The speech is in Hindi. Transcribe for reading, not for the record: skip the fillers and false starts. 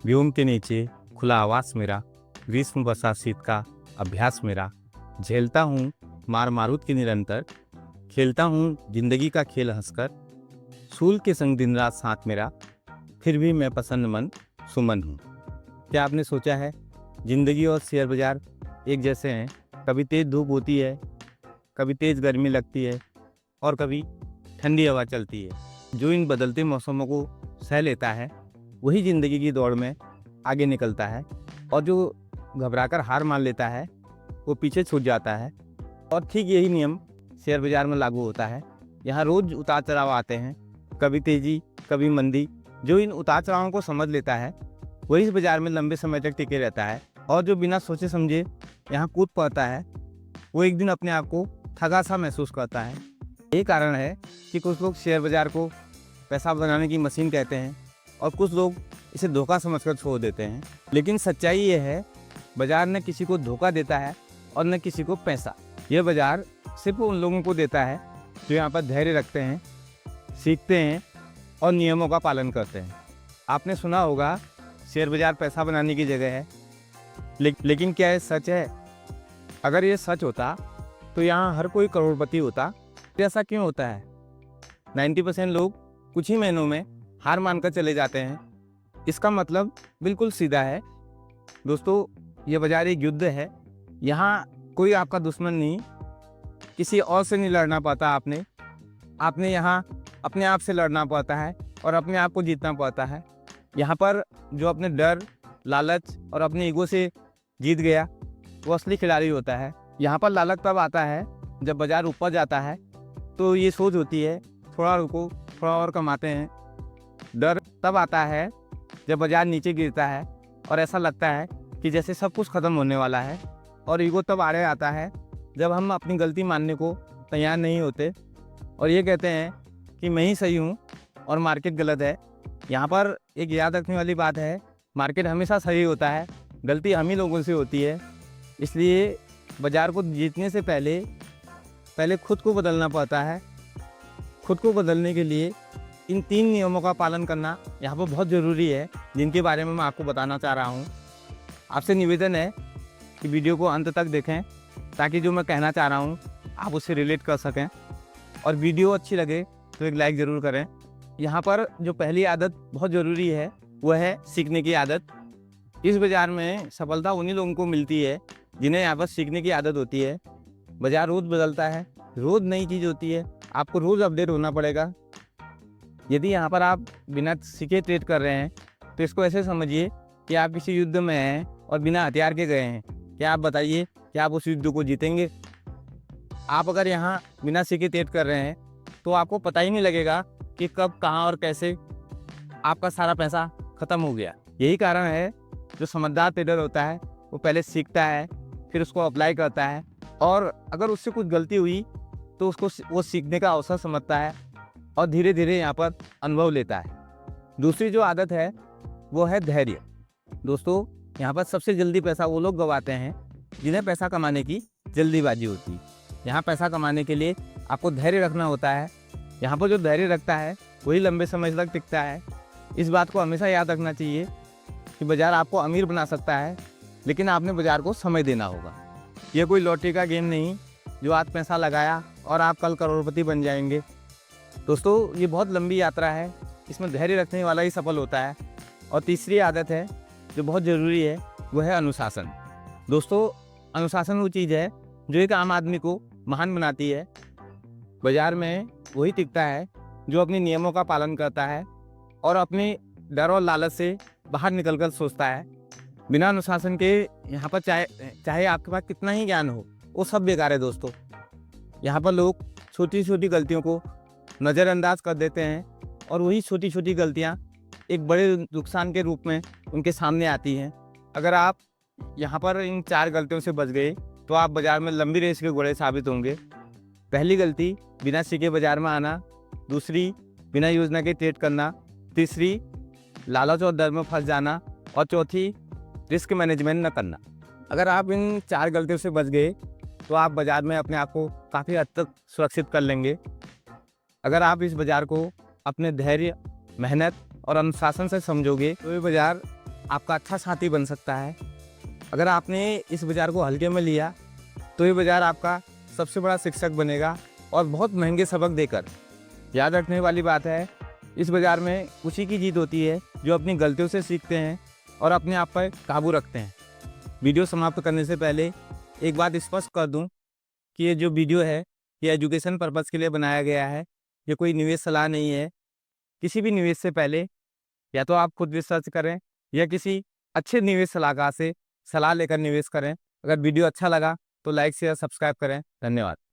व्योम के नीचे खुला आवास मेरा, ग्रीष्म वर्षा शीत का अभ्यास मेरा। झेलता हूँ मार मारूत की निरंतर, खेलता हूँ जिंदगी का खेल हंसकर। सूल के संग दिन रात साथ मेरा, फिर भी मैं प्रसन्न मन सुमन हूँ। क्या आपने सोचा है जिंदगी और शेयर बाजार एक जैसे हैं? कभी तेज धूप होती है, कभी तेज गर्मी लगती है और कभी ठंडी हवा चलती है। जो इन बदलते मौसमों को सह लेता है वही ज़िंदगी की दौड़ में आगे निकलता है, और जो घबराकर हार मान लेता है वो पीछे छूट जाता है। और ठीक यही नियम शेयर बाज़ार में लागू होता है। यहाँ रोज़ उतार चढ़ाव आते हैं, कभी तेज़ी कभी मंदी। जो इन उतार चढ़ावों को समझ लेता है वही इस बाज़ार में लंबे समय तक टिके रहता है, और जो बिना सोचे समझे यहाँ कूद पड़ता है वो एक दिन अपने आप को ठगा सा महसूस करता है। यही कारण है कि कुछ लोग शेयर बाज़ार को पैसा बनाने की मशीन कहते हैं और कुछ लोग इसे धोखा समझकर छोड़ देते हैं। लेकिन सच्चाई ये है, बाज़ार न किसी को धोखा देता है और न किसी को पैसा। यह बाज़ार सिर्फ उन लोगों को देता है जो यहाँ पर धैर्य रखते हैं, सीखते हैं और नियमों का पालन करते हैं। आपने सुना होगा शेयर बाज़ार पैसा बनाने की जगह है, लेकिन क्या ये सच है? अगर ये सच होता तो यहाँ हर कोई करोड़पति होता। ऐसा क्यों होता है? 90% लोग कुछ ही महीनों में हार मानकर चले जाते हैं। इसका मतलब बिल्कुल सीधा है दोस्तों, ये बाज़ार एक युद्ध है। यहाँ कोई आपका दुश्मन नहीं, किसी और से नहीं लड़ना पड़ता। आपने यहाँ अपने आप से लड़ना पड़ता है और अपने आप को जीतना पड़ता है। यहाँ पर जो अपने डर, लालच और अपने ईगो से जीत गया वो असली खिलाड़ी होता है। यहाँ पर लालच तब आता है जब बाज़ार ऊपर जाता है तो ये सोच होती है थोड़ा रुको, थोड़ा और कमाते हैं। डर तब आता है जब बाज़ार नीचे गिरता है और ऐसा लगता है कि जैसे सब कुछ ख़त्म होने वाला है। और ईगो तब आड़े आता है जब हम अपनी गलती मानने को तैयार नहीं होते और ये कहते हैं कि मैं ही सही हूँ और मार्केट गलत है। यहाँ पर एक याद रखने वाली बात है, मार्केट हमेशा सही होता है, गलती हम ही लोगों से होती है। इसलिए बाज़ार को जीतने से पहले खुद को बदलना पड़ता है। खुद को बदलने के लिए इन 3 नियमों का पालन करना यहाँ पर बहुत ज़रूरी है, जिनके बारे में मैं आपको बताना चाह रहा हूँ। आपसे निवेदन है कि वीडियो को अंत तक देखें ताकि जो मैं कहना चाह रहा हूँ आप उससे रिलेट कर सकें, और वीडियो अच्छी लगे तो एक लाइक ज़रूर करें। यहाँ पर जो पहली आदत बहुत ज़रूरी है वो है सीखने की आदत। इस बाज़ार में सफलता उन्हीं लोगों को मिलती है जिन्हें यहाँ पर सीखने की आदत होती है। बाज़ार रोज़ बदलता है, रोज़ नई चीज़ होती है, आपको रोज़ अपडेट होना पड़ेगा। यदि यहाँ पर आप बिना सीखे ट्रेड कर रहे हैं तो इसको ऐसे समझिए कि आप किसी युद्ध में हैं और बिना हथियार के गए हैं। क्या आप बताइए कि आप उस युद्ध को जीतेंगे? आप अगर यहाँ बिना सीखे ट्रेड कर रहे हैं तो आपको पता ही नहीं लगेगा कि कब, कहाँ और कैसे आपका सारा पैसा ख़त्म हो गया। यही कारण है जो समझदार ट्रेडर होता है वो पहले सीखता है, फिर उसको अप्लाई करता है, और अगर उससे कुछ गलती हुई तो उसको वो सीखने का अवसर समझता है और धीरे धीरे यहाँ पर अनुभव लेता है। दूसरी जो आदत है वो है धैर्य। दोस्तों, यहाँ पर सबसे जल्दी पैसा वो लोग गंवाते हैं जिन्हें पैसा कमाने की जल्दीबाजी होती है। यहाँ पैसा कमाने के लिए आपको धैर्य रखना होता है। यहाँ पर जो धैर्य रखता है वही लंबे समय तक टिकता है। इस बात को हमेशा याद रखना चाहिए कि बाज़ार आपको अमीर बना सकता है, लेकिन आपने बाज़ार को समय देना होगा। यह कोई लॉटरी का गेम नहीं जो आज पैसा लगाया और आप कल करोड़पति बन जाएंगे। दोस्तों, ये बहुत लंबी यात्रा है, इसमें धैर्य रखने वाला ही सफल होता है। और तीसरी आदत है जो बहुत ज़रूरी है वो है अनुशासन। दोस्तों, अनुशासन वो चीज़ है जो एक आम आदमी को महान बनाती है। बाज़ार में वही टिकता है जो अपने नियमों का पालन करता है और अपने डर और लालच से बाहर निकलकर सोचता है। बिना अनुशासन के यहाँ पर चाहे आपके पास कितना ही ज्ञान हो वो सब बेकार है। दोस्तों, यहाँ पर लोग छोटी छोटी गलतियों को नज़रअंदाज कर देते हैं और वही छोटी छोटी गलतियाँ एक बड़े नुकसान के रूप में उनके सामने आती हैं। अगर आप यहाँ पर इन 4 गलतियों से बच गए तो आप बाज़ार में लंबी रेस के घोड़े साबित होंगे। पहली गलती, बिना सीखे बाज़ार में आना। दूसरी, बिना योजना के ट्रेड करना। तीसरी, लालच और डर में फंस जाना। और चौथी, रिस्क मैनेजमेंट न करना। अगर आप इन 4 गलतियों से बच गए तो आप बाज़ार में अपने आप को काफ़ी हद तक सुरक्षित कर लेंगे। अगर आप इस बाज़ार को अपने धैर्य, मेहनत और अनुशासन से समझोगे तो ये बाज़ार आपका अच्छा साथी बन सकता है। अगर आपने इस बाज़ार को हल्के में लिया तो ये बाज़ार आपका सबसे बड़ा शिक्षक बनेगा और बहुत महंगे सबक देकर। याद रखने वाली बात है, इस बाज़ार में उसी की जीत होती है जो अपनी गलतियों से सीखते हैं और अपने आप पर काबू रखते हैं। वीडियो समाप्त करने से पहले एक बात स्पष्ट कर दूं कि ये जो वीडियो है ये एजुकेशन पर्पज़ के लिए बनाया गया है। ये कोई निवेश सलाह नहीं है। किसी भी निवेश से पहले या तो आप खुद रिसर्च करें या किसी अच्छे निवेश सलाहकार से सलाह लेकर निवेश करें। अगर वीडियो अच्छा लगा तो लाइक शेयर सब्सक्राइब करें। धन्यवाद।